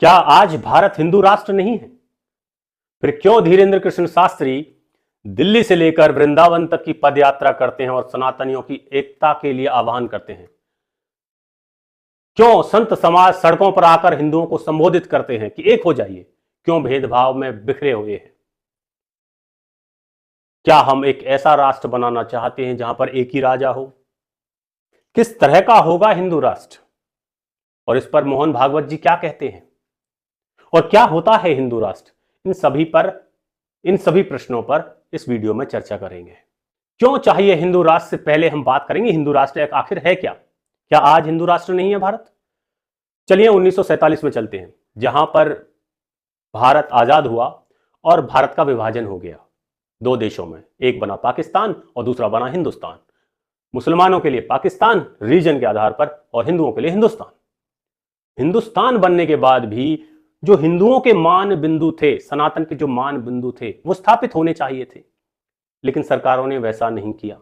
क्या आज भारत हिंदू राष्ट्र नहीं है? फिर क्यों धीरेन्द्र कृष्ण शास्त्री दिल्ली से लेकर वृंदावन तक की पदयात्रा करते हैं और सनातनियों की एकता के लिए आह्वान करते हैं? क्यों संत समाज सड़कों पर आकर हिंदुओं को संबोधित करते हैं कि एक हो जाइए? क्यों भेदभाव में बिखरे हुए हैं? क्या हम एक ऐसा राष्ट्र बनाना चाहते हैं जहां पर एक ही राजा हो? किस तरह का होगा हिंदू राष्ट्र? और इस पर मोहन भागवत जी क्या कहते हैं? और क्या होता है हिंदू राष्ट्र? इन सभी प्रश्नों पर इस वीडियो में चर्चा करेंगे। क्यों चाहिए हिंदू राष्ट्र से पहले हम बात करेंगे हिंदू राष्ट्र एक आखिर है क्या? क्या आज हिंदू राष्ट्र नहीं है भारत? चलिए 1947 में चलते हैं, जहां पर भारत आजाद हुआ और भारत का विभाजन हो गया दो देशों में। एक बना पाकिस्तान और दूसरा बना हिंदुस्तान। मुसलमानों के लिए पाकिस्तान रीजन के आधार पर और हिंदुओं के लिए हिंदुस्तान। हिंदुस्तान बनने के बाद भी जो हिंदुओं के मान बिंदु थे, सनातन के जो मान बिंदु थे, वो स्थापित होने चाहिए थे, लेकिन सरकारों ने वैसा नहीं किया।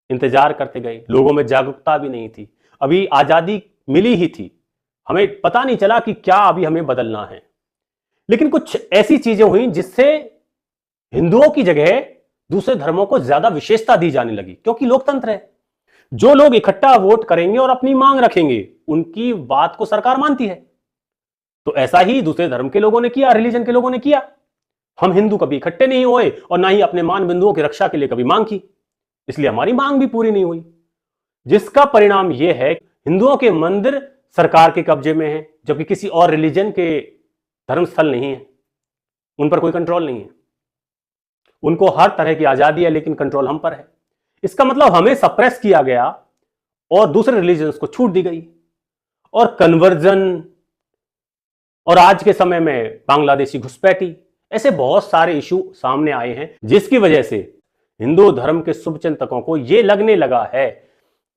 इंतजार करते गए, लोगों में जागरूकता भी नहीं थी, अभी आजादी मिली ही थी, हमें पता नहीं चला कि क्या अभी हमें बदलना है। लेकिन कुछ ऐसी चीजें हुई जिससे हिंदुओं की जगह दूसरे धर्मों को ज्यादा विशेषता दी जाने लगी, क्योंकि लोकतंत्र है। जो लोग इकट्ठा वोट करेंगे और अपनी मांग रखेंगे, उनकी बात को सरकार मानती है। तो ऐसा ही दूसरे धर्म के लोगों ने किया, रिलीजन के लोगों ने किया। हम हिंदू कभी इकट्ठे नहीं हुए और ना ही अपने मान बिंदुओं की रक्षा के लिए कभी मांग की, इसलिए हमारी मांग भी पूरी नहीं हुई, जिसका परिणाम यह है हिंदुओं के मंदिर सरकार के कब्जे में है, जबकि किसी और रिलीजन के धर्मस्थल नहीं है, उन पर कोई कंट्रोल नहीं है। उनको हर तरह की आजादी है, लेकिन कंट्रोल हम पर है। इसका मतलब हमें सप्रेस किया गया और दूसरे रिलीजन्स को छूट दी गई। और कन्वर्जन और आज के समय में बांग्लादेशी घुसपैठी, ऐसे बहुत सारे इशू सामने आए हैं, जिसकी वजह से हिंदू धर्म के शुभचिंतकों को यह लगने लगा है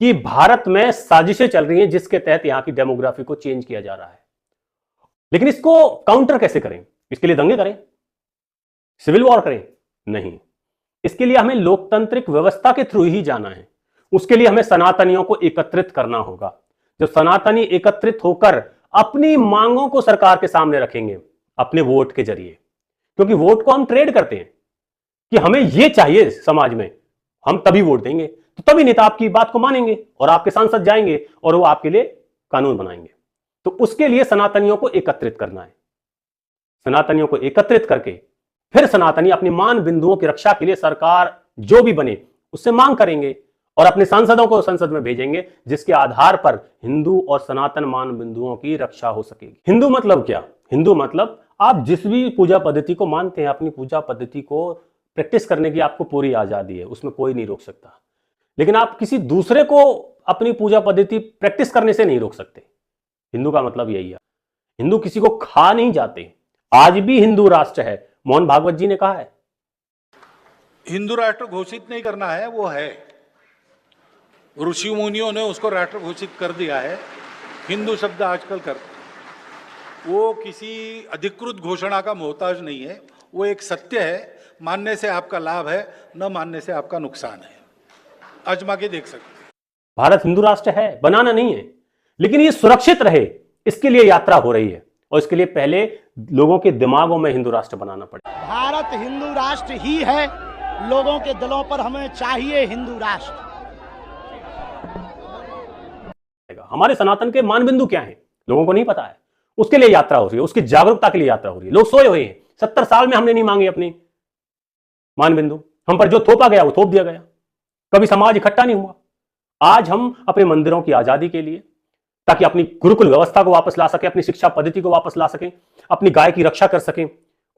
कि भारत में साजिशें चल रही हैं, जिसके तहत यहां की डेमोग्राफी को चेंज किया जा रहा है। लेकिन इसको काउंटर कैसे करें? इसके लिए दंगे करें, सिविल वॉर करें? नहीं, इसके लिए हमें लोकतांत्रिक व्यवस्था के थ्रू ही जाना है। उसके लिए हमें सनातनियों को एकत्रित करना होगा। जब सनातनी एकत्रित होकर अपनी मांगों को सरकार के सामने रखेंगे अपने वोट के जरिए, क्योंकि वोट को हम ट्रेड करते हैं कि हमें यह चाहिए समाज में, हम तभी वोट देंगे, तो तभी नेता आपकी बात को मानेंगे और आपके सांसद जाएंगे और वो आपके लिए कानून बनाएंगे। तो उसके लिए सनातनियों को एकत्रित करना है। सनातनियों को एकत्रित करके फिर सनातनी अपनी मान बिंदुओं की रक्षा के लिए सरकार जो भी बने उससे मांग करेंगे और अपने सांसदों को संसद में भेजेंगे, जिसके आधार पर हिंदू और सनातन मान बिंदुओं की रक्षा हो सकेगी। हिंदू मतलब क्या? हिंदू मतलब आप जिस भी पूजा पद्धति को मानते हैं, अपनी पूजा पद्धति को प्रैक्टिस करने की आपको पूरी आजादी है, उसमें कोई नहीं रोक सकता। लेकिन आप किसी दूसरे को अपनी पूजा पद्धति प्रैक्टिस करने से नहीं रोक सकते। हिंदू का मतलब यही है। हिंदू किसी को खा नहीं जाते। आज भी हिंदू राष्ट्र है, मोहन भागवत जी ने कहा है। हिंदू राष्ट्र घोषित नहीं करना है, वो है, ऋषि मुनियों ने उसको राष्ट्र घोषित कर दिया है। हिंदू शब्द आजकल करते, वो किसी अधिकृत घोषणा का मोहताज नहीं है, वो एक सत्य है। मानने से आपका लाभ है, न मानने से आपका नुकसान है। आजमा के देख सकते हैं। भारत हिंदू राष्ट्र है, बनाना नहीं है, लेकिन ये सुरक्षित रहे इसके लिए यात्रा हो रही है, और इसके लिए पहले लोगों के दिमागों में हिंदू राष्ट्र बनाना पड़ेगा। भारत हिंदू राष्ट्र ही है, लोगों के दिलों पर हमें चाहिए हिंदू राष्ट्र। हमारे सनातन के मान बिंदु क्या हैं, लोगों को नहीं पता है। उसके लिए यात्रा हो रही है, उसकी जागरूकता के लिए यात्रा हो रही है। लोग सोए हुए हैं, 70 साल में हमने नहीं मांगे अपनी मान बिंदु, हम पर जो थोपा गया वो थोप दिया गया, कभी समाज इकट्ठा नहीं हुआ। आज हम अपने मंदिरों की आजादी के लिए, ताकि अपनी गुरुकुल व्यवस्था को वापस ला सके, अपनी शिक्षा पद्धति को वापस ला सकें, अपनी गाय की रक्षा कर सकें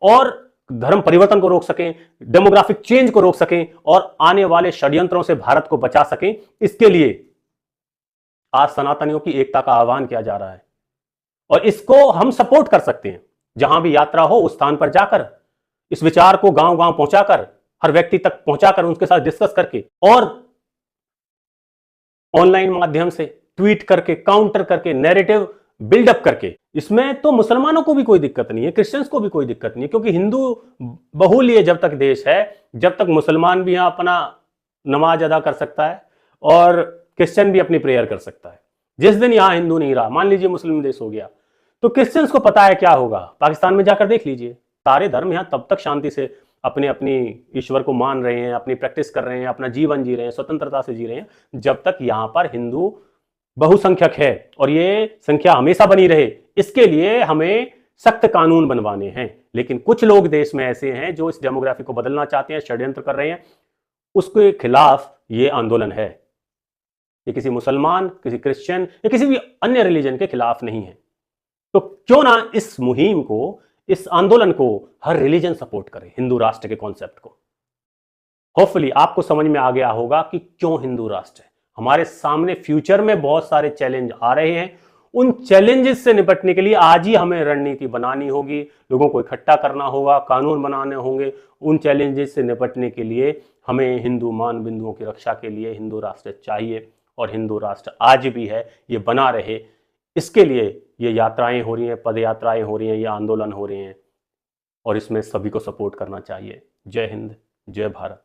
और धर्म परिवर्तन को रोक सकें, डेमोग्राफिक चेंज को रोक सकें और आने वाले षड्यंत्रों से भारत को बचा सकें, इसके लिए आज सनातनियों की एकता का आह्वान किया जा रहा है। और इसको हम सपोर्ट कर सकते हैं। जहां भी यात्रा हो उस स्थान पर जाकर इस विचार को गांव गांव पहुंचाकर, हर व्यक्ति तक पहुंचाकर, उनके साथ डिस्कस करके और ऑनलाइन माध्यम से ट्वीट करके, काउंटर करके, नैरेटिव बिल्डअप करके। इसमें तो मुसलमानों को भी कोई दिक्कत नहीं है, क्रिश्चियंस को भी कोई दिक्कत नहीं है, क्योंकि हिंदू बहुल्य जब तक देश है, जब तक मुसलमान भी यहां अपना नमाज अदा कर सकता है और क्रिश्चियन भी अपनी प्रेयर कर सकता है। जिस दिन यहां हिंदू नहीं रहा, मान लीजिए मुस्लिम देश हो गया, तो क्रिश्चियंस को पता है क्या होगा, पाकिस्तान में जाकर देख लीजिए, सारे धर्म यहां तब तक शांति से अपने अपनी ईश्वर को मान रहे हैं, अपनी प्रैक्टिस कर रहे हैं, अपना जीवन जी रहे हैं, स्वतंत्रता से जी रहे हैं, जब तक यहां पर हिंदू बहुसंख्यक है। और ये संख्या हमेशा बनी रहे, इसके लिए हमें सख्त कानून बनवाने हैं। लेकिन कुछ लोग देश में ऐसे हैं जो इस डेमोग्राफी को बदलना चाहते हैं, षड्यंत्र कर रहे हैं, उसके खिलाफ ये आंदोलन है। ये किसी मुसलमान, किसी क्रिश्चियन या किसी भी अन्य रिलीजन के खिलाफ नहीं है। तो क्यों ना इस मुहिम को, इस आंदोलन को हर रिलीजन सपोर्ट करे, हिंदू राष्ट्र के कॉन्सेप्ट को। होपफुली आपको समझ में आ गया होगा कि क्यों हिंदू राष्ट्र है। हमारे सामने फ्यूचर में बहुत सारे चैलेंज आ रहे हैं, उन चैलेंजेस से निपटने के लिए आज ही हमें रणनीति बनानी होगी, लोगों को इकट्ठा करना होगा, कानून बनाने होंगे। उन चैलेंजेस से निपटने के लिए हमें हिंदू मान बिंदुओं की रक्षा के लिए हिंदू राष्ट्र चाहिए, और हिंदू राष्ट्र आज भी है, ये बना रहे। इसके लिए ये यात्राएं हो रही हैं, पद यात्राएं हो रही हैं, ये आंदोलन हो रहे हैं, और इसमें सभी को सपोर्ट करना चाहिए। जय हिंद, जय भारत।